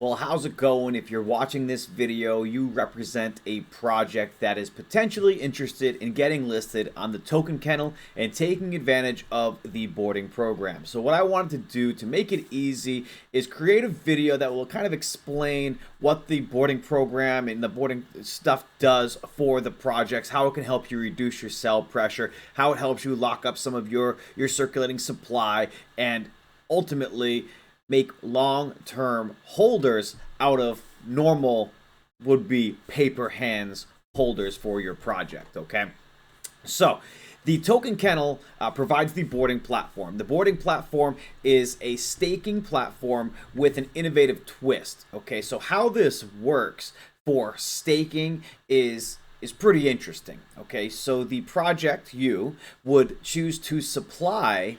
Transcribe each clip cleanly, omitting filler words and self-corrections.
Well, how's it going? If you're watching this video, you represent a project that is potentially interested in getting listed on the Token Kennel and taking advantage of the boarding program. So what I wanted to do to make it easy is create a video that will kind of explain what the boarding program and the boarding stuff does for the projects, how it can help you reduce your cell pressure, how it helps you lock up some of your circulating supply, and ultimately make long-term holders out of normal would-be paper hands holders for your project, okay? So the Token Kennel provides the boarding platform. The boarding platform is a staking platform with an innovative twist, okay? So how this works for staking is pretty interesting, okay? So the project, you would choose to supply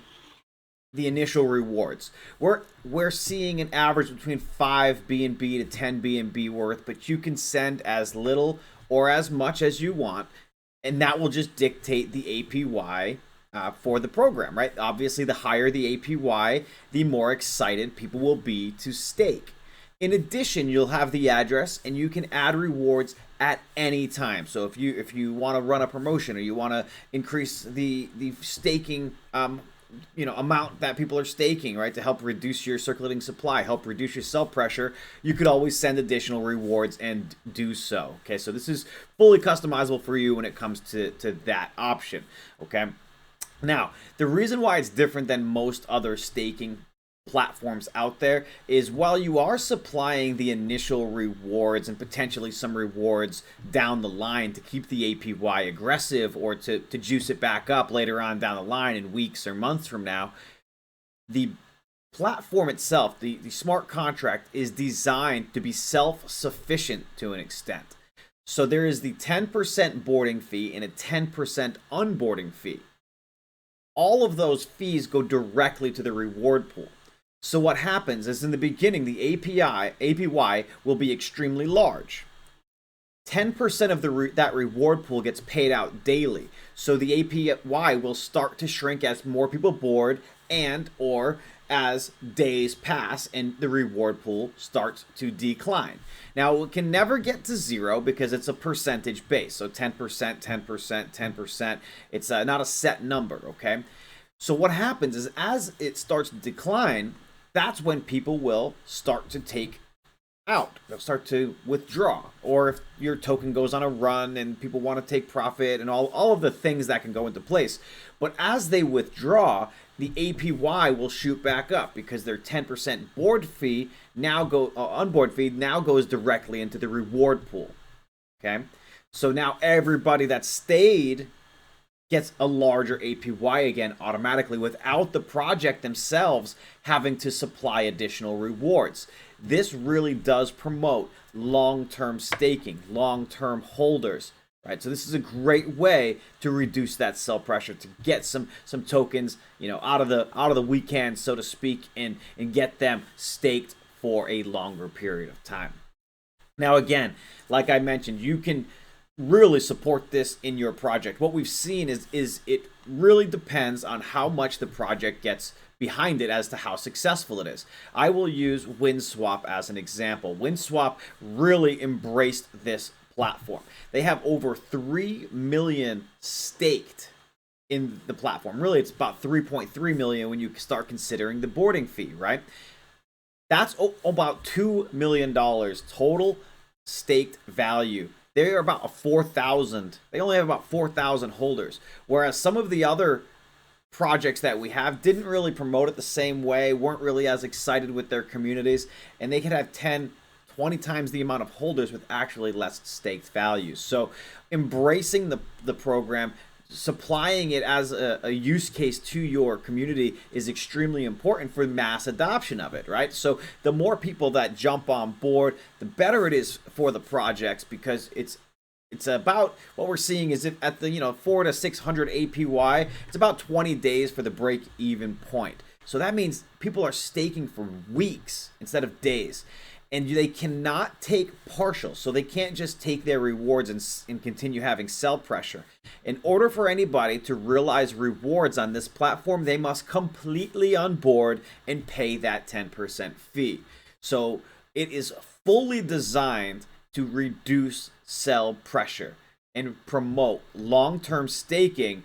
the initial rewards. We're seeing an average between 5 BNB to 10 BNB worth, but you can send as little or as much as you want, and that will just dictate the APY for the program, right? Obviously, the higher the APY, the more excited people will be to stake. In addition, you'll have the address, and you can add rewards at any time. So if you want to run a promotion, or you want to increase the staking amount that people are staking, right, to help reduce your circulating supply, help reduce your cell pressure, you could always send additional rewards and do so. Okay, so this is fully customizable for you when it comes to that option. Okay, now the reason why it's different than most other staking platforms out there is while you are supplying the initial rewards and potentially some rewards down the line to keep the APY aggressive or to juice it back up later on down the line in weeks or months from now, the platform itself, the smart contract, is designed to be self-sufficient to an extent. So there is the 10% boarding fee and a 10% onboarding fee. All of those fees go directly to the reward pool. So what happens is in the beginning, the APY will be extremely large. 10% of that reward pool gets paid out daily. So the APY will start to shrink as more people board and or as days pass and the reward pool starts to decline. Now, it can never get to zero because it's a percentage base. So 10%, 10%, 10%. It's not a set number, okay? So what happens is as it starts to decline, that's when people will start to take out. They'll start to withdraw. Or if your token goes on a run and people want to take profit and all of the things that can go into place. But as they withdraw, the APY will shoot back up because their 10% board fee onboard fee now goes directly into the reward pool. Okay? So now everybody that stayed gets a larger APY again automatically without the project themselves having to supply additional rewards. This really does promote long-term staking, long-term holders, right? So this is a great way to reduce that cell pressure, to get some tokens, out of the weekend, so to speak, and get them staked for a longer period of time. Now, again, like I mentioned, you can really support this in your project. What we've seen is it really depends on how much the project gets behind it as to how successful it is. I will use WinSwap as an example. WinSwap really embraced this platform. They have over 3 million staked in the platform. Really, it's about 3.3 million when you start considering the boarding fee, right? That's about $2 million total staked value. They're about 4,000. They only have about 4,000 holders. Whereas some of the other projects that we have didn't really promote it the same way, weren't really as excited with their communities, and they could have 10, 20 times the amount of holders with actually less staked values. So embracing the program, supplying it as a use case to your community is extremely important for mass adoption of it, right? So the more people that jump on board, the better it is for the projects, because it's about, what we're seeing is at the 400 to 600 APY, it's about 20 days for the break even point. So that means people are staking for weeks instead of days. And they cannot take partials, so they can't just take their rewards and continue having cell pressure. In order for anybody to realize rewards on this platform, they must completely onboard and pay that 10% fee. So It is fully designed to reduce cell pressure and promote long-term staking,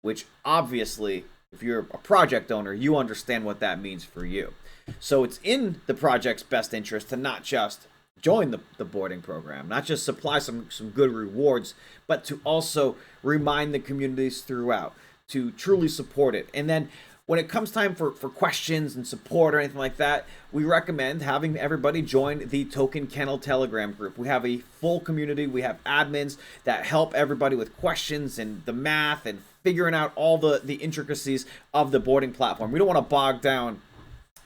which obviously, if you're a project owner, you understand what that means for you. So it's in the project's best interest to not just join the boarding program, not just supply some good rewards, but to also remind the communities throughout to truly support it. And then when it comes time for questions and support or anything like that, we recommend having everybody join the Token Kennel Telegram group. We have a full community. We have admins that help everybody with questions and the math and figuring out all the intricacies of the boarding platform. We don't want to bog down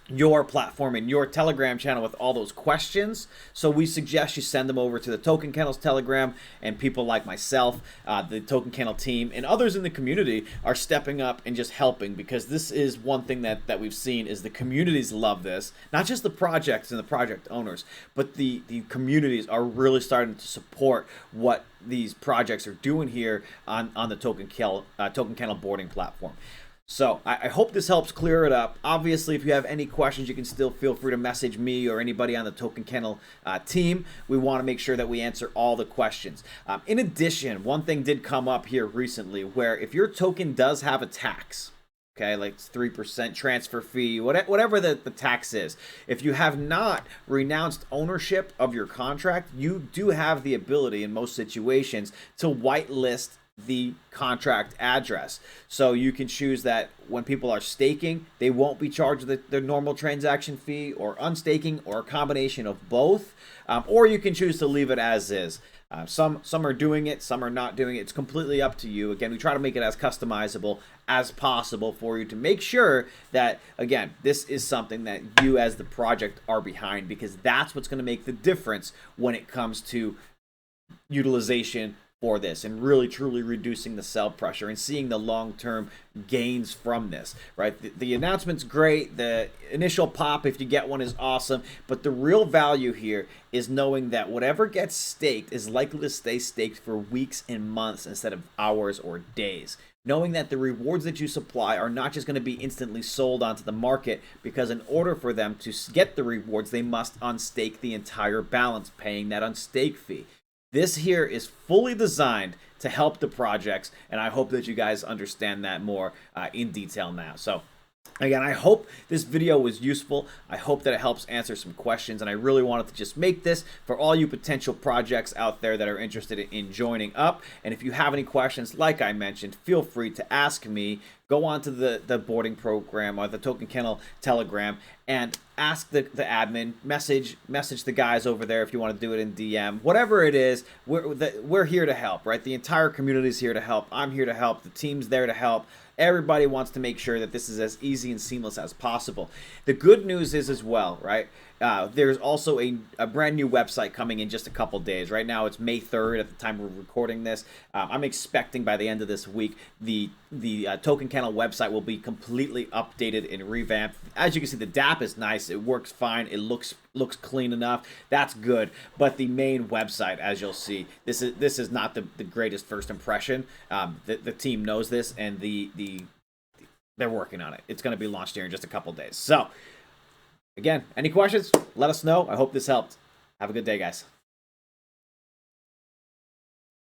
your platform and your Telegram channel with all those questions, so we suggest you send them over to the Token Kennels Telegram, and people like myself, the Token Kennel team, and others in the community are stepping up and just helping, because this is one thing that we've seen is the communities love this. Not just the projects and the project owners, but the communities are really starting to support what these projects are doing here on the Token Kennel boarding platform. So I hope this helps clear it up. Obviously, if you have any questions, you can still feel free to message me or anybody on the Token Kennel team. We want to make sure that we answer all the questions. In addition, one thing did come up here recently where if your token does have a tax, okay, like 3% transfer fee, whatever the tax is, if you have not renounced ownership of your contract, you do have the ability in most situations to whitelist the contract address. So you can choose that when people are staking, they won't be charged the normal transaction fee, or unstaking, or a combination of both, or you can choose to leave it as is. Some are doing it, some are not doing it. It's completely up to you. Again, we try to make it as customizable as possible for you to make sure that, again, this is something that you as the project are behind, because that's what's going to make the difference when it comes to utilization for this, and really truly reducing the sell pressure and seeing the long-term gains from this, right? The announcement's great, the initial pop if you get one is awesome, but the real value here is knowing that whatever gets staked is likely to stay staked for weeks and months instead of hours or days. Knowing that the rewards that you supply are not just going to be instantly sold onto the market, because in order for them to get the rewards, they must unstake the entire balance, paying that unstake fee. This here is fully designed to help the projects, and I hope that you guys understand that more in detail now. So again, I hope this video was useful. I hope that it helps answer some questions, and I really wanted to just make this for all you potential projects out there that are interested in joining up. And if you have any questions, like I mentioned, feel free to ask me. Go on to the boarding program or the Token Kennel Telegram and ask the admin, message the guys over there if you want to do it in DM. Whatever it is, we're here to help, right? The entire community is here to help. I'm here to help. The team's there to help. Everybody wants to make sure that this is as easy and seamless as possible. The good news is as well, right? There's also a brand new website coming in just a couple days. Right now it's May 3rd at the time we're recording this. I'm expecting by the end of this week the Token Kennel website will be completely updated and revamped. As you can see, the DApp is nice. It works fine. It looks clean enough. That's good. But the main website, as you'll see, this is not the greatest first impression. The team knows this, and they're working on it. It's going to be launched here in just a couple days. So again, any questions? Let us know. I hope this helped. Have a good day, guys.